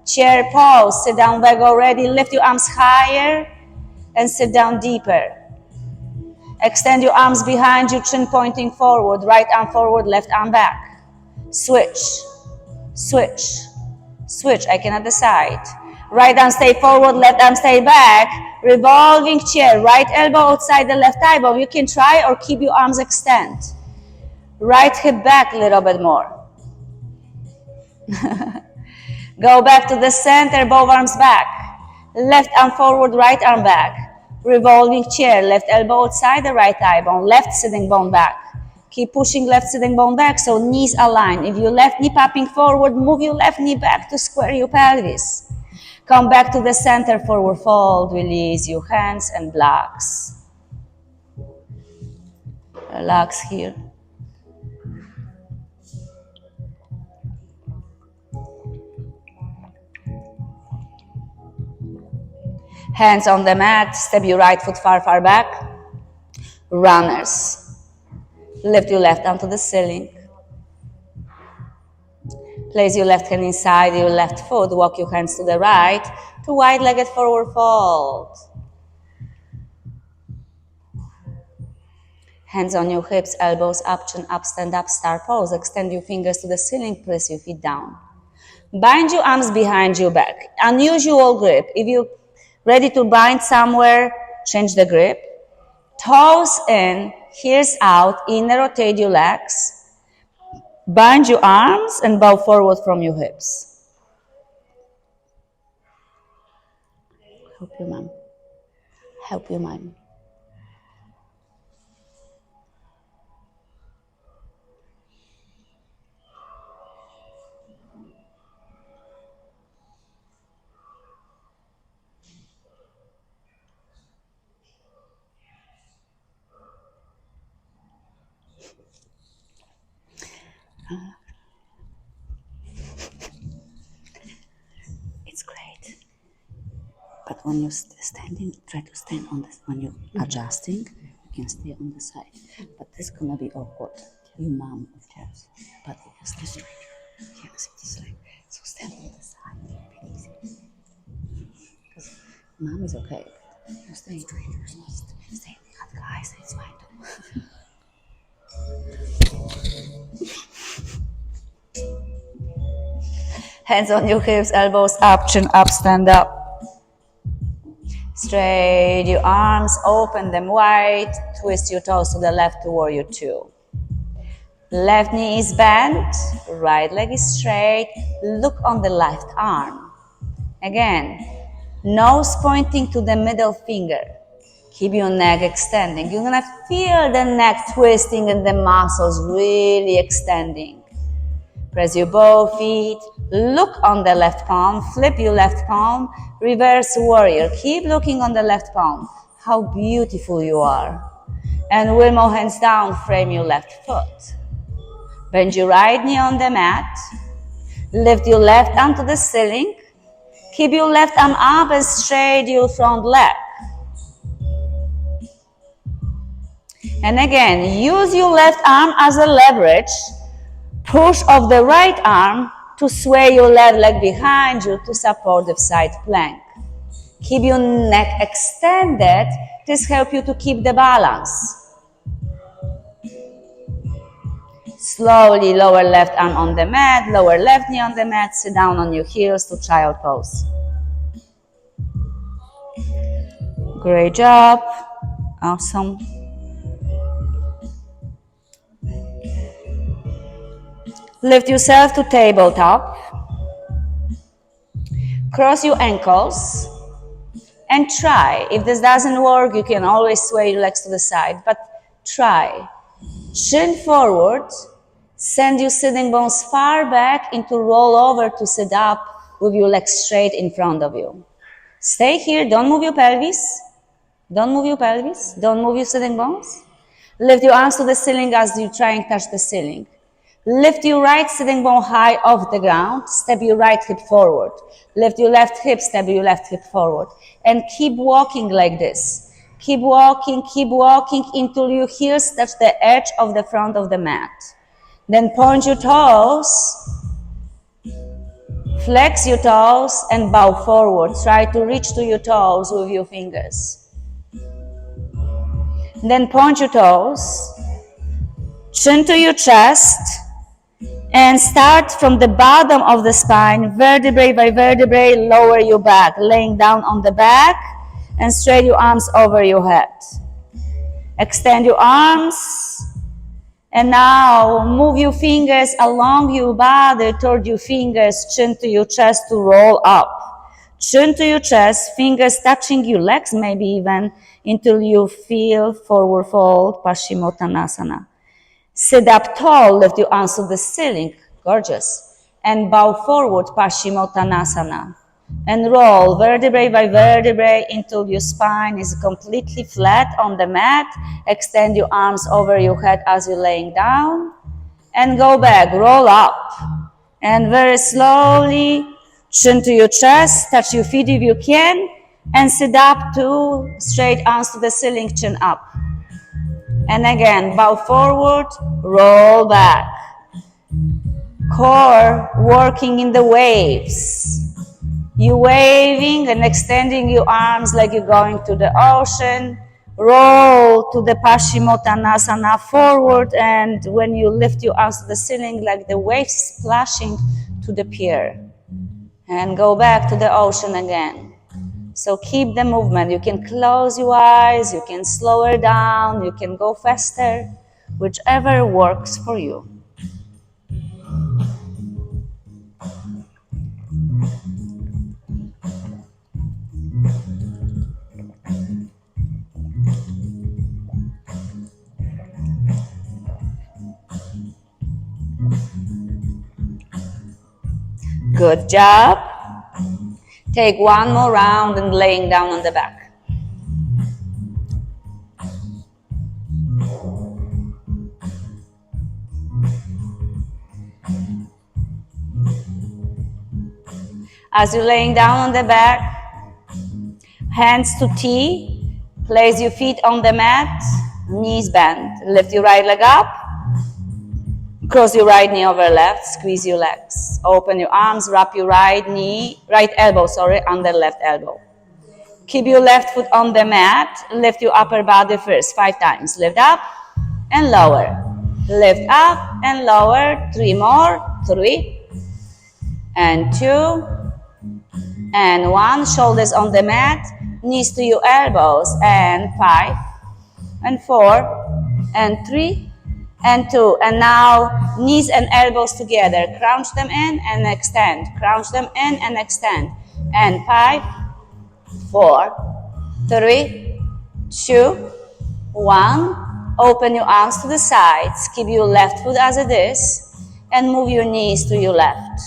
Chair pose, sit down back already, lift your arms higher and sit down deeper. Extend your arms behind you, chin pointing forward, right arm forward, left arm back. Switch, switch, switch, I can decide. Right arm stay forward, left arm stay back. Revolving chair, right elbow outside the left elbow. You can try or keep your arms extend. Right hip back a little bit more. Go back to the center, both arms back. Left arm forward, right arm back. Revolving chair, left elbow outside the right thigh bone, left sitting bone back. Keep pushing left sitting bone back so knees align. If your left knee popping forward, move your left knee back to square your pelvis. Come back to the center, forward fold, release your hands and blocks. Relax here. Hands on the mat, step your right foot far, far back. Runners. Lift your left arm to the ceiling. Place your left hand inside your left foot. Walk your hands to the right to wide-legged forward fold. Hands on your hips, elbows up, chin up, stand up, star pose. Extend your fingers to the ceiling, press your feet down. Bind your arms behind your back. Unusual grip. If you're ready to bind somewhere, change the grip. Toes in, heels out, inner rotate your legs. Bind your arms and bow forward from your hips. Help you, ma'am. Help you, ma'am. It's great. But when you're standing, try to stand on this. When you're adjusting, you can stay on the side. But this is gonna be awkward. Your mom, of course. But you can stay straight. You can sit this leg. So stand on the side. Be easy. Because mom is okay. You stay straight. Stay. Cut the eyes. It's fine too. Hands on your hips, elbows up, chin up, stand up. Straight your arms, open them wide, twist your toes to the left to warrior two. Left knee is bent, right leg is straight, look on the left arm. Again, nose pointing to the middle finger. Keep your neck extending. You're gonna feel the neck twisting and the muscles really extending. Press your both feet, look on the left palm, flip your left palm, reverse warrior. Keep looking on the left palm. How beautiful you are. And with more hands down, frame your left foot. Bend your right knee on the mat. Lift your left arm to the ceiling. Keep your left arm up and straight your front leg. And again, use your left arm as a leverage. Push off the right arm to sway your left leg behind you to support the side plank. Keep your neck extended. This helps you to keep the balance. Slowly lower left arm on the mat, lower left knee on the mat, sit down on your heels to child pose. Great job. Awesome. Lift yourself to tabletop. Cross your ankles and try. If this doesn't work, you can always sway your legs to the side, but try. Chin forward, send your sitting bones far back into roll over to sit up with your legs straight in front of you. Stay here, don't move your pelvis. Don't move your pelvis, don't move your sitting bones. Lift your arms to the ceiling as you try and touch the ceiling. Lift your right sitting bone high off the ground. Step your right hip forward. Lift your left hip, step your left hip forward. And keep walking like this. Keep walking until your heels touch the edge of the front of the mat. Then point your toes. Flex your toes and bow forward. Try to reach to your toes with your fingers. Then point your toes, chin to your chest, and start from the bottom of the spine, vertebrae by vertebrae, lower your back, laying down on the back, and straight your arms over your head. Extend your arms, and now move your fingers along your body toward your fingers, chin to your chest to roll up. Chin to your chest, fingers touching your legs, maybe even until you feel forward fold, Paschimottanasana. Sit up tall, lift your arms to the ceiling, gorgeous, and bow forward, Paschimottanasana. And roll vertebrae by vertebrae until your spine is completely flat on the mat. Extend your arms over your head as you're laying down. And go back, roll up. And very slowly, chin to your chest, touch your feet if you can, and sit up to straight arms to the ceiling, chin up. And again, bow forward, roll back. Core working in the waves. You waving and extending your arms like you're going to the ocean. Roll to the Paschimottanasana forward, and when you lift your arms to the ceiling, like the waves splashing to the pier. And go back to the ocean again. So keep the movement. You can close your eyes, you can slow it down, you can go faster, whichever works for you. Good job. Take one more round and laying down on the back. As you're laying down on the back, hands to T, place your feet on the mat, knees bent. Lift your right leg up, cross your right knee over left, squeeze your legs. Open your arms, wrap your right elbow, under left elbow. Keep your left foot on the mat, lift your upper body first, 5 times. Lift up and lower. Lift up and lower, 3 more, 3, and 2, and 1. Shoulders on the mat, knees to your elbows, and 5, and 4, and 3, and 2. And now knees and elbows together. Crouch them in and extend. Crouch them in and extend. And 5, 4, 3, 2, 1. Open your arms to the sides. Keep your left foot as it is. And move your knees to your left.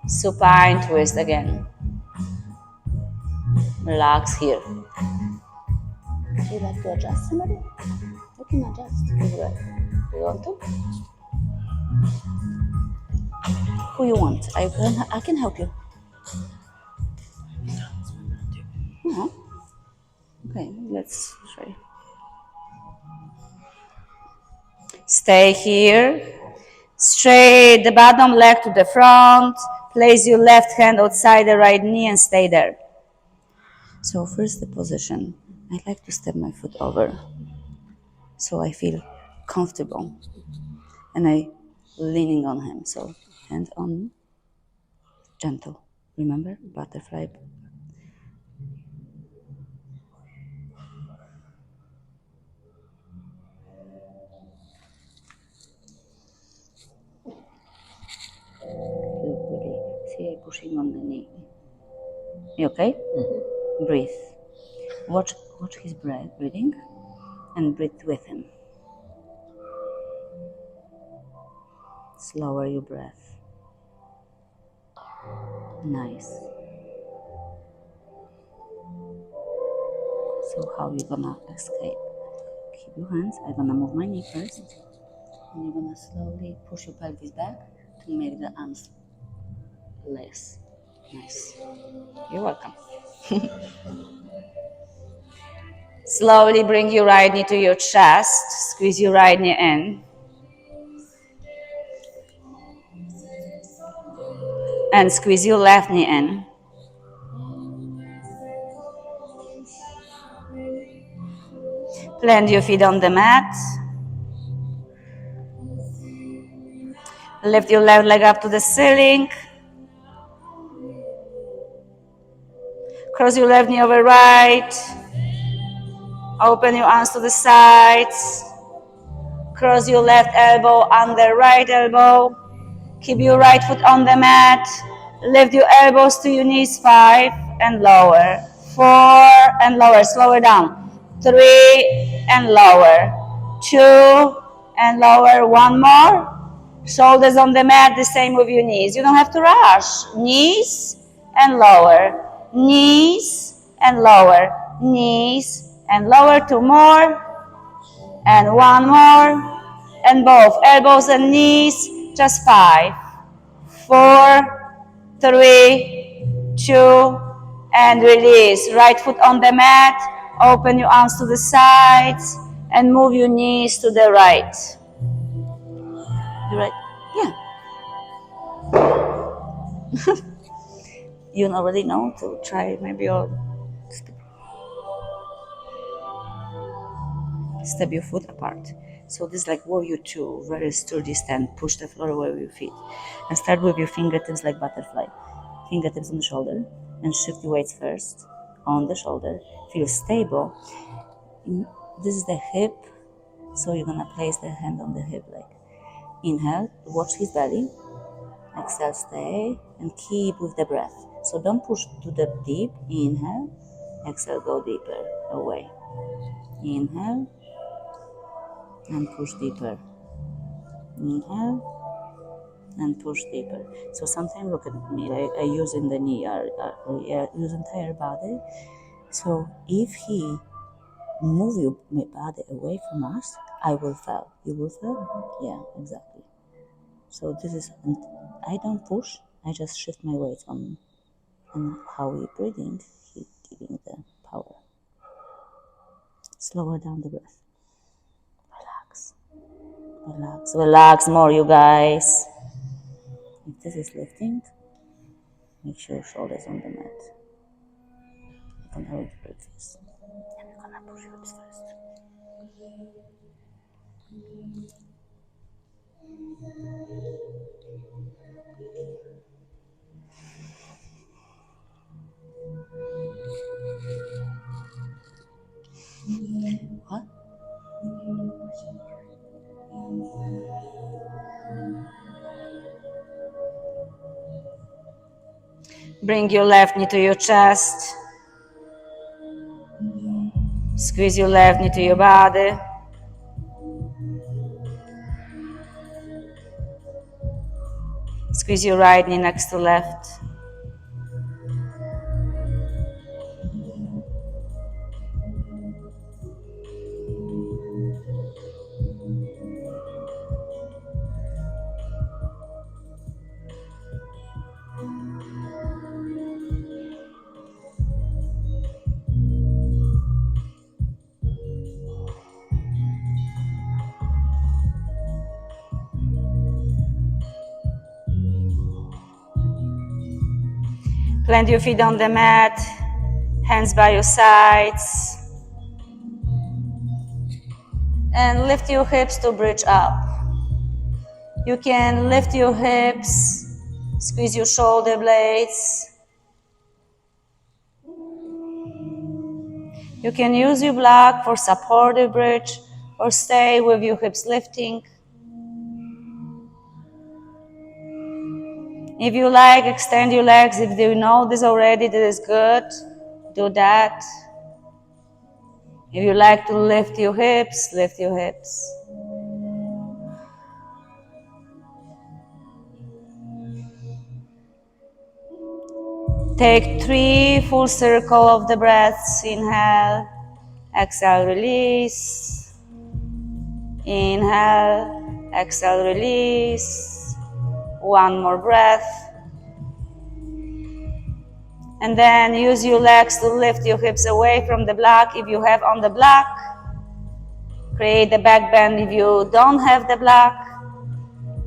Supine twist again. Relax here. Would you like to adjust somebody? You can adjust. Do you want to? Who you want? I can help you. Uh-huh. Okay, let's try. Stay here. Straight the bottom leg to the front. Place your left hand outside the right knee and stay there. So first the position. I like to step my foot over so I feel comfortable. And I leaning on him. So hand on, gentle. Remember? Butterfly. See, I pushing on the knee. You okay? Mm-hmm. Breathe. Watch his breathing and breathe with him. Slower your breath. Nice. So how you gonna escape? Keep your hands. I'm gonna move my knee first. And you're gonna slowly push your pelvis back to make the arms less. Nice. You're welcome. Slowly bring your right knee to your chest. Squeeze your right knee in. And squeeze your left knee in. Plant your feet on the mat. Lift your left leg up to the ceiling. Cross your left knee over right. Open your arms to the sides. Cross your left elbow under right elbow. Keep your right foot on the mat. Lift your elbows to your knees. 5 and lower. 4 and lower. Slow it down. 3 and lower. 2 and lower. 1 more. Shoulders on the mat. The same with your knees. You don't have to rush. Knees and lower. Knees and lower. Knees and lower. 2 more. And 1 more. And both elbows and knees. Just 5. 4, 3, 2, and release. Right foot on the mat. Open your arms to the sides and move your knees to the right. Right? Yeah. You already know to try maybe your step your foot apart. So this is like warrior 2, very sturdy stand. Push the floor away with your feet. And start with your fingertips like butterfly. Fingertips on the shoulder. And shift your weights first on the shoulder. Feel stable. This is the hip. So you're going to place the hand on the hip like. Inhale, watch his belly. Exhale, stay. And keep with the breath. So don't push to the deep. Inhale. Exhale, go deeper. Away. Inhale. And push deeper. Inhale and push deeper. So sometimes look at me, like I use in the knee, I use entire body. So if he move your body away from us, I will fall. You will fall? Yeah, exactly. So this is, I don't push, I just shift my weight on and how we're breathing, he giving the power. Slower down the breath. Relax. Relax. Relax more, you guys. If this is lifting, make sure your shoulders on the mat. You can hold your breath. And you're gonna push your hips first. What? Bring your left knee to your chest. Squeeze your left knee to your body. Squeeze your right knee next to left. Plant your feet on the mat, hands by your sides. And lift your hips to bridge up. You can lift your hips, squeeze your shoulder blades. You can use your block for supportive bridge or stay with your hips lifting. If you like, extend your legs. If you know this already, that is good. Do that. If you like to lift your hips, lift your hips. Take 3 full circle of the breaths. Inhale, exhale, release. Inhale, exhale, release. 1 more breath. And then use your legs to lift your hips away from the block if you have on the block. Create the back bend if you don't have the block.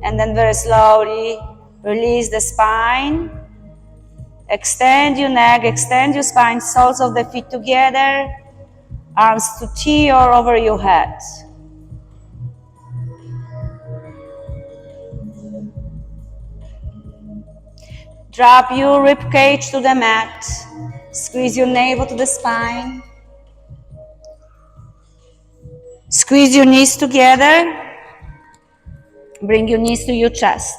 And then very slowly release the spine. Extend your neck, extend your spine, soles of the feet together. Arms to T or over your head. Drop your rib cage to the mat. Squeeze your navel to the spine. Squeeze your knees together. Bring your knees to your chest.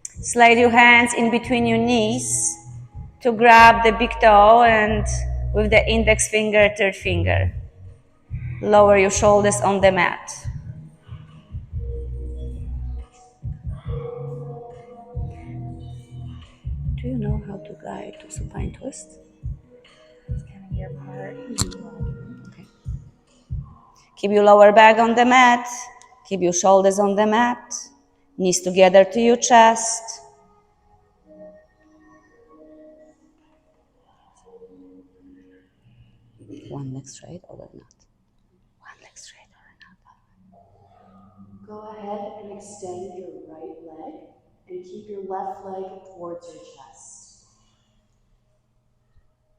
Slide your hands in between your knees to grab the big toe and with the index finger, third finger. Lower your shoulders on the mat. Do you know how to glide to supine twist? It's kind of your part. Okay. Keep your lower back on the mat. Keep your shoulders on the mat. Knees together to your chest. One leg straight or not? One leg straight or not? Go ahead and extend your right leg and keep your left leg towards your chest.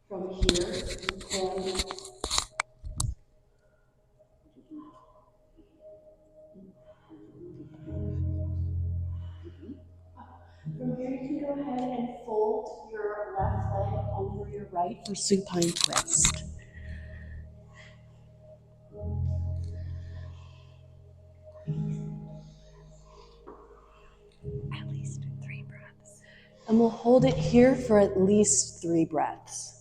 From here, you can go ahead and fold your left leg over your right for supine twist. At least 3 breaths. And we'll hold it here for at least 3 breaths.